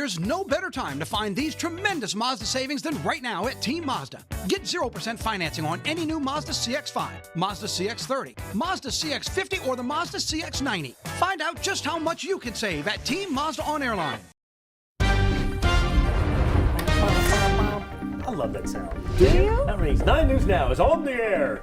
There's no better time to find these tremendous Mazda savings than right now at Team Mazda. Get 0% financing on any new Mazda CX-5, Mazda CX-30, Mazda CX-50, or the Mazda CX-90. Find out just how much you can save at Team Mazda on Airline. I love that sound. Do you? That means 9 News Now is on the air.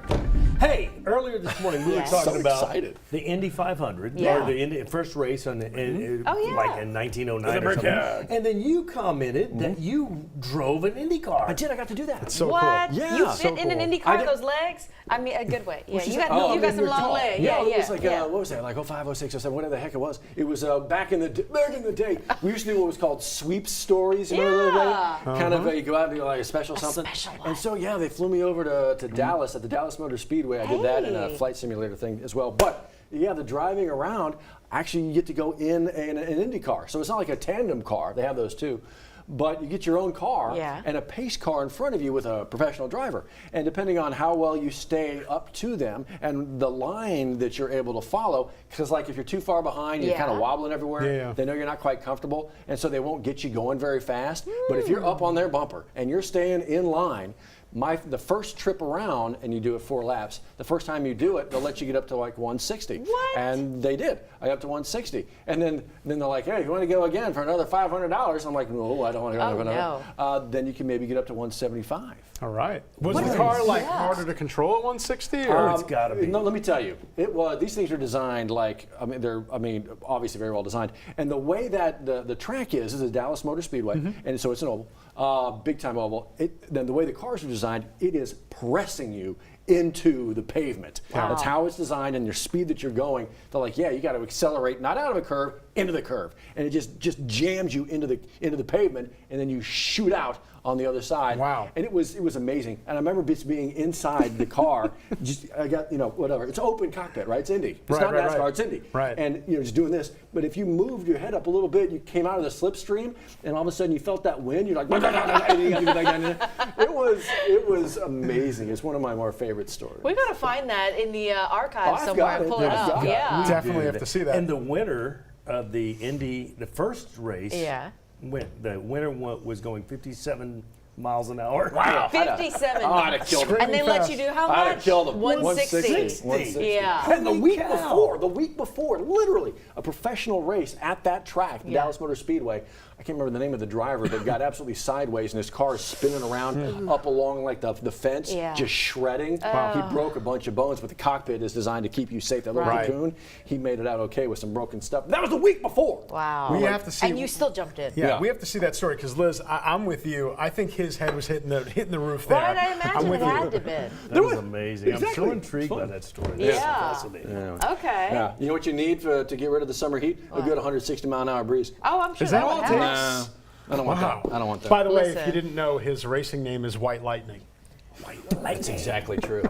Hey, earlier this morning we were talking about the Indy 500, or the Indy first race on like in 1909 or something. And then you commented that you drove an Indy car. I did. I got to do that. It's so What? cool. Yeah. You fit in an Indy car, those legs? I mean, a good way. Yeah, you got some long legs. Yeah, it was like, what was that? Like 05, 06, 07, whatever the heck it was. It was back in the day. We used to do what was called sweep stories. You know what I mean? Kind of, you go out and do like a special something. And so, they flew me over to Dallas at the Dallas Motor Speedway. I did that in a flight simulator thing as well. But the driving around, actually you get to go in an Indy car. So it's not like a tandem car. They have those too. But you get your own car and a pace car in front of you with a professional driver. And depending on how well you stay up to them and the line that you're able to follow, because like if you're too far behind, you're kind of wobbling everywhere, they know you're not quite comfortable, and so they won't get you going very fast. But if you're up on their bumper and you're staying in line, the first trip around, and you do it 4 laps, the first time you do it, they'll let you get up to like 160. What? And they did. I got up to 160. And then they're like, hey, you want to go again for another $500? I'm like, no, I don't want to go another. Then you can maybe get up to 175. All right. Was the car harder to control at 160? Or It's got to be. No, let me tell you. These things are designed they're obviously very well designed. And the way that the track is a Dallas Motor Speedway, and so it's an oval, big time oval. Then the way the cars are designed, it is pressing you into the pavement. Wow. That's how it's designed, and your speed that you're going, they're like, you got to accelerate not out of a curve, into the curve, and it just jams you into the pavement, and then you shoot out on the other side. Wow. And it was amazing. And I remember being inside the car. I got whatever. It's open cockpit, right? It's Indy. It's not NASCAR. It's Indy. Right. And just doing this. But if you moved your head up a little bit, you came out of the slipstream, and all of a sudden you felt that wind. You're like, it was amazing. It's one of my more favorite stories. We got to find that in the archives somewhere and pull it up. Yeah. We definitely have to see that. And the winner of the Indy, the first race, the winner was going 57 miles an hour. Wow. 57. I'd have killed him. And they let you do how much? I'd have killed him. 160. 160. Yeah. And the week before, literally, a professional race at that track, the Dallas Motor Speedway. I can't remember the name of the driver, but got absolutely sideways, and his car is spinning around up along like the fence, just shredding. He broke a bunch of bones, but the cockpit is designed to keep you safe. That little cocoon, he made it out okay with some broken stuff. That was the week before. Wow. We have to see. And you still jumped in. Yeah, we have to see that story because Liz, I'm with you. I think his head was hitting the roof there. Right, I imagine it had to be. That was amazing. I'm so intrigued by that story. That's fascinating. Okay. Yeah. You know what you need to get rid of the summer heat? A good 160-mile-an-hour breeze. Oh, I'm sure Is that would all it help. takes? I don't want that. I don't want that. By the way, if you didn't know, his racing name is White Lightning. That's exactly true.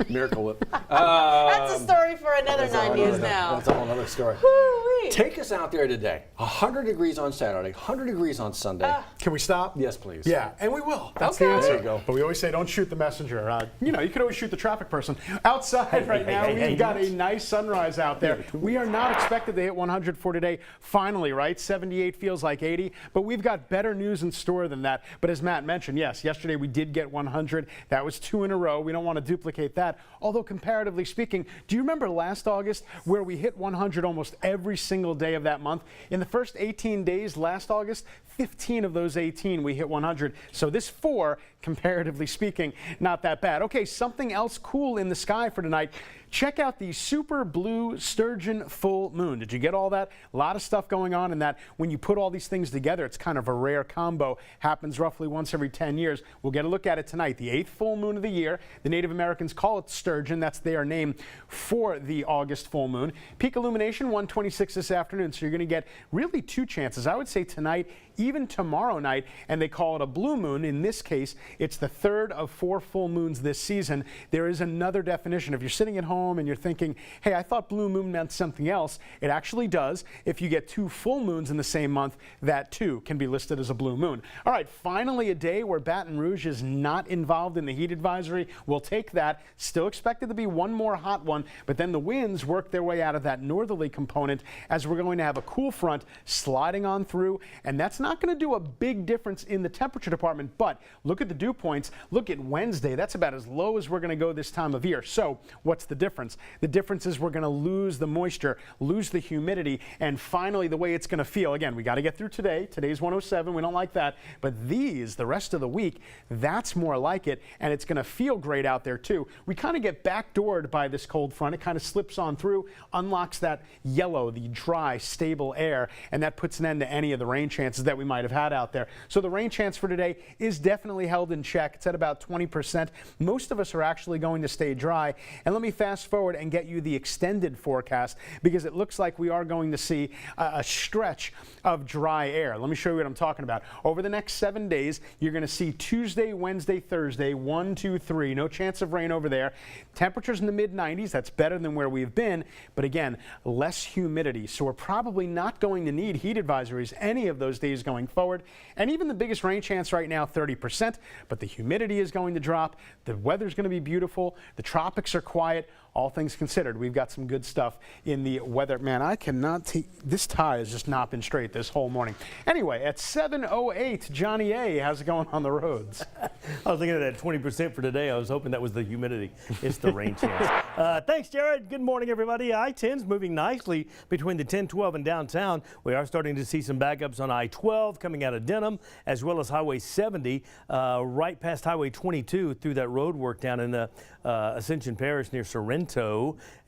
Miracle Whip. That's a story for another 9 News Now. That's a whole other story. Woo-wee. Take us out there today. 100 degrees on Saturday, 100 degrees on Sunday. Can we stop? Yes, please. Yeah, and we will. That's the answer. There you go. But we always say don't shoot the messenger. You could always shoot the traffic person. Outside right now, we've got a nice sunrise out there. We are not expected to hit 100 for today. Finally, right? 78 feels like 80. But we've got better news in store than that. But as Matt mentioned, yes, yesterday we did get 100. That was 2 in a row. We don't want to duplicate that. Although comparatively speaking, do you remember last August where we hit 100 almost every single day of that month? In the first 18 days last August, 15 of those 18 we hit 100. So this 4, comparatively speaking, not that bad. Okay, something else cool in the sky for tonight. Check out the super blue sturgeon full moon. Did you get all that? A lot of stuff going on in that. When you put all these things together, it's kind of a rare combo. Happens roughly once every 10 years. We'll get a look at it tonight. The 8th full moon of the year. The Native Americans call it sturgeon. That's their name for the August full moon. Peak illumination 1:26 this afternoon. So you're going to get really 2 chances. I would say tonight, even tomorrow night, and they call it a blue moon in this case. It's the third of 4 full moons this season. There is another definition. If you're sitting at home and you're thinking, hey, I thought blue moon meant something else, it actually does. If you get 2 full moons in the same month, that too can be listed as a blue moon. All right, finally a day where Baton Rouge is not involved in the heat advisory. We'll take that. Still expected to be one more hot one, but then the winds work their way out of that northerly component as we're going to have a cool front sliding on through, and that's not going to do a big difference in the temperature department. But look at the dew points. Look at Wednesday. That's about as low as we're going to go this time of year. So what's the difference? The difference is we're going to lose the moisture, lose the humidity, and finally the way it's going to feel. Again, we got to get through today. Today's 107. We don't like that. But the rest of the week, that's more like it, and it's going to feel great out there too. We kind of get backdoored by this cold front. It kind of slips on through, unlocks that yellow, the dry, stable air, and that puts an end to any of the rain chances that we might have had out there. So the rain chance for today is definitely held in check. It's at about 20%. Most of us are actually going to stay dry. And let me fast forward and get you the extended forecast, because it looks like we are going to see a stretch of dry air. Let me show you what I'm talking about. Over the next 7 days, you're going to see Tuesday, Wednesday, Thursday, 1, 2, 3. No chance of rain over there. Temperatures in the mid-90s. That's better than where we've been. But again, less humidity. So we're probably not going to need heat advisories any of those days going forward. And even the biggest rain chance right now, 30%. But the humidity is going to drop. The weather's going to be beautiful. The tropics are quiet. All things considered, we've got some good stuff in the weather. Man, I cannot take, this tie has just not been straight this whole morning. Anyway, at 7:08, Johnny A, how's it going on the roads? I was thinking of that 20% for today. I was hoping that was the humidity. It's the rain chance. Thanks, Jared. Good morning, everybody. I-10's moving nicely between the 10-12 and downtown. We are starting to see some backups on I-12 coming out of Denham, as well as Highway 70, right past Highway 22 through that road work down in the Ascension Parish near Sorrento.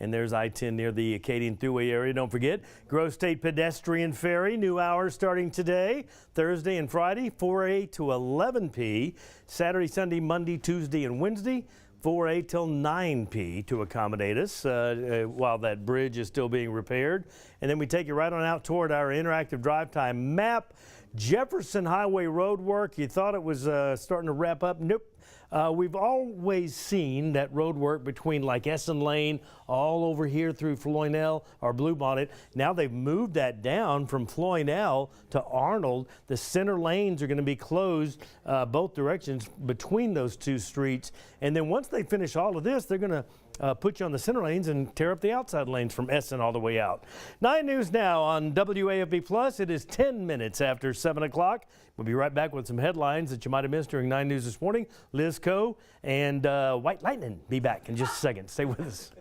And there's I-10 near the Acadian Thruway area. Don't forget, Grove State Pedestrian Ferry, new hours starting today, Thursday and Friday, 4A to 11P, Saturday, Sunday, Monday, Tuesday, and Wednesday, 4A till 9P to accommodate us while that bridge is still being repaired. And then we take you right on out toward our interactive drive time map. Jefferson Highway road work, you thought it was starting to wrap up. Nope. We've always seen that road work between like Essen Lane all over here through Floynell or Bluebonnet. Now they've moved that down from Floynell to Arnold. The center lanes are going to be closed both directions between those two streets. And then once they finish all of this, they're going to put you on the center lanes and tear up the outside lanes from Essen all the way out. 9 News Now on WAFB Plus. It is 10 minutes after 7 o'clock. We'll be right back with some headlines that you might have missed during 9 News this morning. Liz Coe and White Lightning be back in just a second. Stay with us.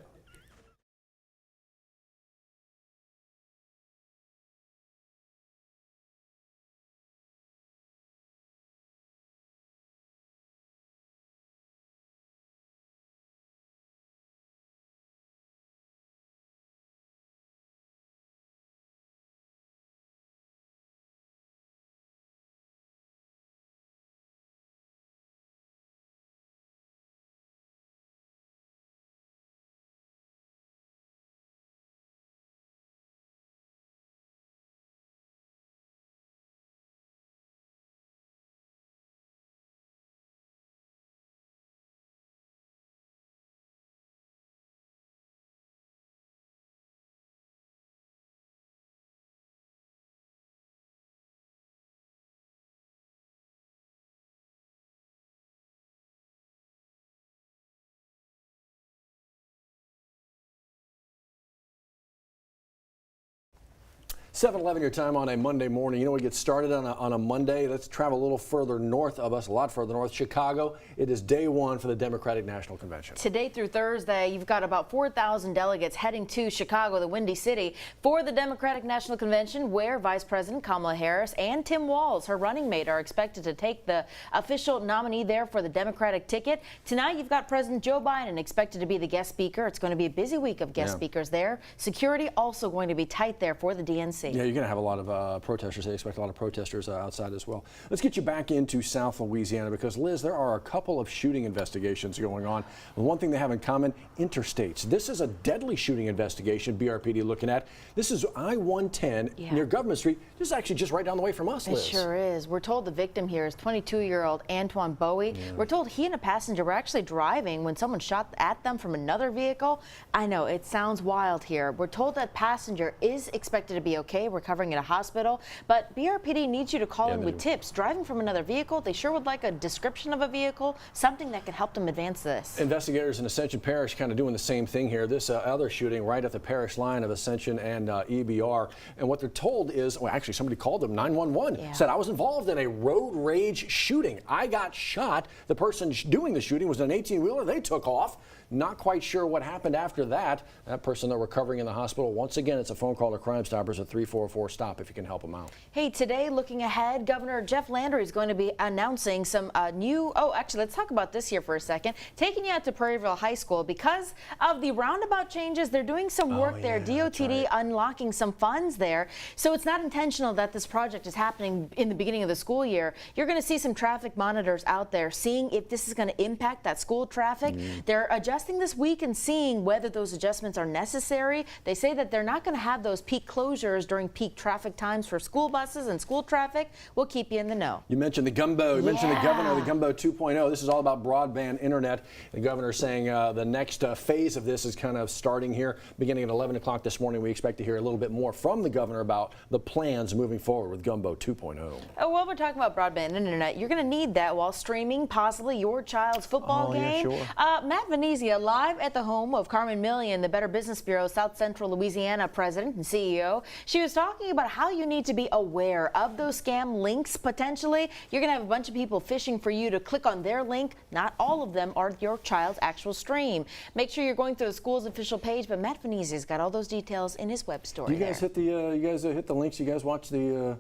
$7:11 your time on a Monday morning. You know, we get started on a Monday. Let's travel a little further north of us, a lot further north. Chicago. It is day one for the Democratic National Convention. Today through Thursday, you've got about 4,000 delegates heading to Chicago, the Windy City, for the Democratic National Convention, where Vice President Kamala Harris and Tim Walz, her running mate, are expected to take the official nominee there for the Democratic ticket. Tonight, you've got President Joe Biden expected to be the guest speaker. It's going to be a busy week of guest speakers there. Security also going to be tight there for the DNC. see. Yeah, you're going to have a lot of protesters. They expect a lot of protesters outside as well. Let's get you back into South Louisiana because, Liz, there are a couple of shooting investigations going on. The one thing they have in common, interstates. This is a deadly shooting investigation BRPD looking at. This is I-110 near Government Street. This is actually just right down the way from us, Liz. It sure is. We're told the victim here is 22-year-old Antoine Bowie. Yeah. We're told he and a passenger were actually driving when someone shot at them from another vehicle. I know, it sounds wild here. We're told that passenger is expected to be okay, recovering at a hospital, but BRPD needs you to call in with tips. Driving from another vehicle, they sure would like a description of a vehicle, something that could help them advance this. Investigators in Ascension Parish kind of doing the same thing here. This other shooting right at the parish line of Ascension and EBR. And what they're told is, well, actually somebody called them 911, said I was involved in a road rage shooting. I got shot. The person doing the shooting was an 18-wheeler. They took off. Not quite sure what happened after that. That person, they're recovering in the hospital. Once again, it's a phone call to Crime Stoppers at 344-STOP if you can help them out. Hey, today, looking ahead, Governor Jeff Landry is going to be announcing some new, actually, let's talk about this here for a second. Taking you out to Prairieville High School because of the roundabout changes. They're doing some work there. DOTD unlocking some funds there. So it's not intentional that this project is happening in the beginning of the school year. You're going to see some traffic monitors out there seeing if this is going to impact that school traffic. They're adjusting this week and seeing whether those adjustments are necessary. They say that they're not going to have those peak closures during peak traffic times for school buses and school traffic. We'll keep you in the know. You mentioned the gumbo. You mentioned the governor, the gumbo 2.0. This is all about broadband internet. The governor saying the next phase of this is kind of starting here, beginning at 11 o'clock this morning. We expect to hear a little bit more from the governor about the plans moving forward with gumbo 2.0. While we're talking about broadband internet, you're going to need that while streaming possibly your child's football game. Matt Venezia live at the home of Carmen Millian, the Better Business Bureau South Central Louisiana president and CEO. She was talking about how you need to be aware of those scam links potentially. You're going to have a bunch of people fishing for you to click on their link. Not all of them are your child's actual stream. Make sure you're going through the school's official page, but Matt Venezia's got all those details in his web story. Do you guys hit the hit the links? You guys watch the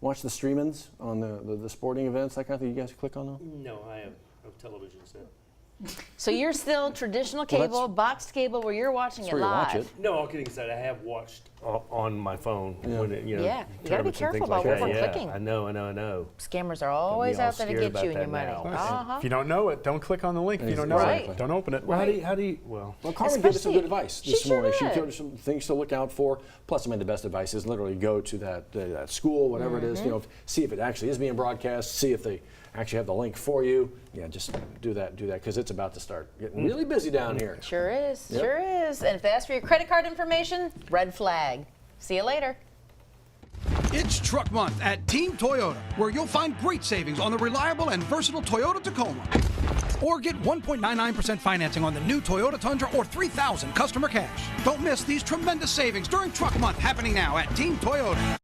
streamings on the sporting events, that kind of thing? You guys click on them? No, I have no television set. So you're still traditional cable, boxed cable, where you're watching it live. No, all kidding aside, I have watched on my phone. When it, you got to be careful about what we're clicking. I know. Scammers are always out there to get you and your money. If you don't know it, don't click on the link. If you don't know it, don't open it. Well, how do you, well, Carmen gave us some good advice this morning. She told us some things to look out for. Plus, I mean, the best advice is literally go to that school, whatever it is, see if it actually is being broadcast, see if they actually have the link for you. Yeah, just do that, because it's about to start getting really busy down here. Sure is, sure is. And if they ask for your credit card information, red flag. See you later. It's Truck Month at Team Toyota, where you'll find great savings on the reliable and versatile Toyota Tacoma. Or get 1.99% financing on the new Toyota Tundra or $3,000 customer cash. Don't miss these tremendous savings during Truck Month happening now at Team Toyota.